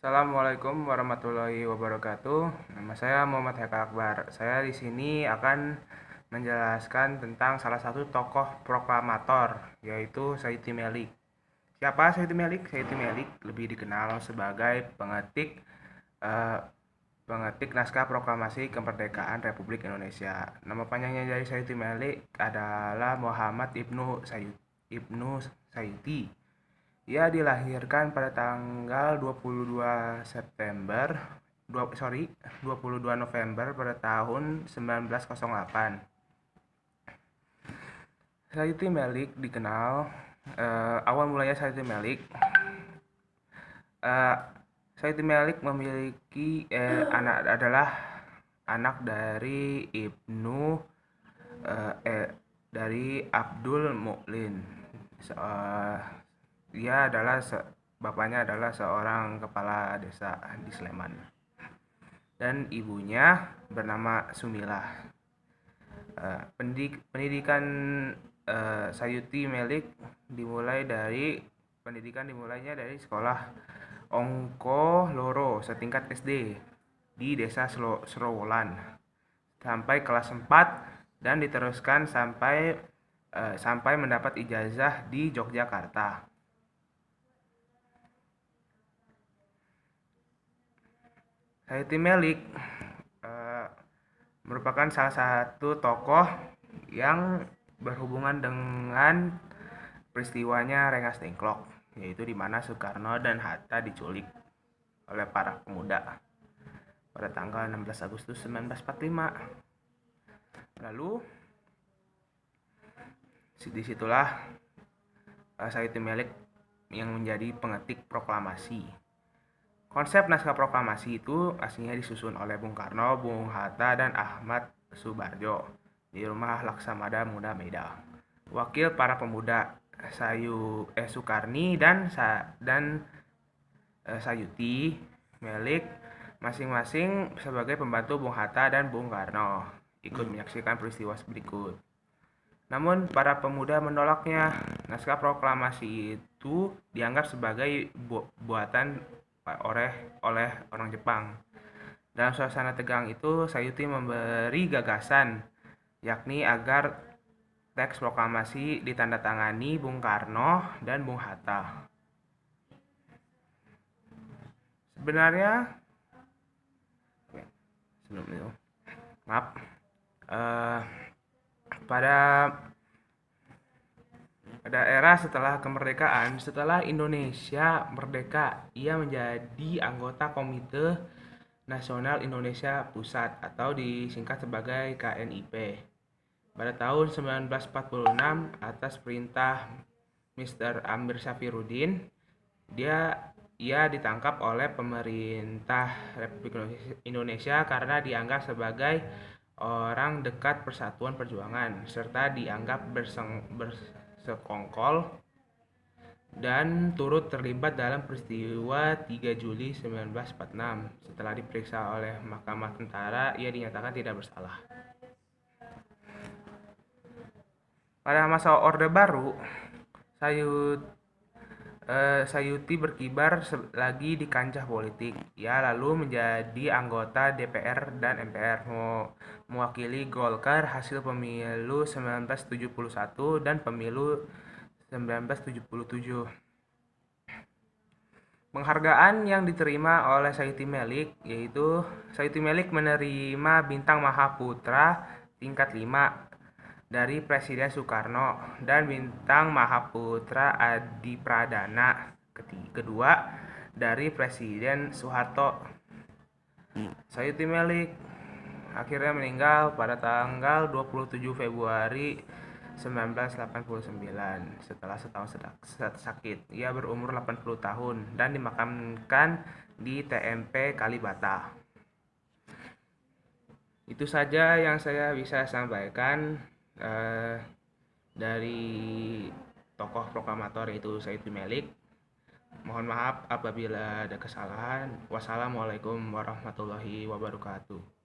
Assalamualaikum warahmatullahi wabarakatuh. Nama saya Muhammad Haikal Akbar. Saya di sini akan menjelaskan tentang salah satu tokoh proklamator, yaitu Sayuti Melik. Siapa Sayuti Melik? Sayuti Melik lebih dikenal sebagai eh, pengetik naskah proklamasi kemerdekaan Republik Indonesia. Nama panjangnya dari Sayuti Melik adalah Muhammad Ibnu Sayuti. Ia dilahirkan pada tanggal 22 November pada tahun 1908. Sayuti Melik dikenal awal mulanya Sayuti Melik memiliki anak dari Abdul Mu'lin. Bapaknya adalah seorang kepala desa di Sleman dan ibunya bernama Sumilah. Pendidikan Sayuti Melik dimulainya dari sekolah Ongko Loro setingkat SD di desa Serowolan sampai kelas 4 dan diteruskan sampai mendapat ijazah di Yogyakarta. Sayuti Melik merupakan salah satu tokoh yang berhubungan dengan peristiwanya Rengas Dengklok, yaitu di mana Soekarno dan Hatta diculik oleh para pemuda pada tanggal 16 Agustus 1945. Lalu disitulah Sayuti Melik yang menjadi pengetik proklamasi. Konsep naskah proklamasi itu aslinya disusun oleh Bung Karno, Bung Hatta, dan Ahmad Subarjo di rumah Laksamada Muda Meida. Wakil para pemuda Sukarni dan Sayuti Melik masing-masing sebagai pembantu Bung Hatta dan Bung Karno ikut menyaksikan peristiwa berikut. Namun para pemuda menolaknya. Naskah proklamasi itu dianggap sebagai buatan oleh orang Jepang. Dalam suasana tegang itu, Sayuti memberi gagasan, yakni agar teks proklamasi ditandatangani Bung Karno dan Bung Hatta. Sebenarnya, pada era setelah kemerdekaan, setelah Indonesia merdeka, ia menjadi anggota Komite Nasional Indonesia Pusat atau disingkat sebagai KNIP. Pada tahun 1946, atas perintah Mr. Amir Syafruddin, ia ditangkap oleh pemerintah Republik Indonesia karena dianggap sebagai orang dekat Persatuan Perjuangan serta dianggap bersekongkol dan turut terlibat dalam peristiwa 3 Juli 1946. Setelah diperiksa oleh Mahkamah Tentara, ia dinyatakan tidak bersalah. Pada masa Orde Baru, Sayuti berkibar lagi di kancah politik. Ia lalu menjadi anggota DPR dan MPR, mewakili Golkar hasil pemilu 1971 dan pemilu 1977. Penghargaan yang diterima oleh Sayuti Melik yaitu Sayuti Melik menerima Bintang Mahaputra tingkat 5 dari Presiden Soekarno dan Bintang Mahaputra Adi Pradana kedua dari Presiden Soeharto. Sayuti Melik akhirnya meninggal pada tanggal 27 Februari 1989 setelah setahun sakit. Ia berumur 80 tahun dan dimakamkan di TMP Kalibata. Itu saja yang saya bisa sampaikan dari tokoh proklamator yaitu Sayuti Melik. Mohon maaf apabila ada kesalahan. Wassalamualaikum warahmatullahi wabarakatuh.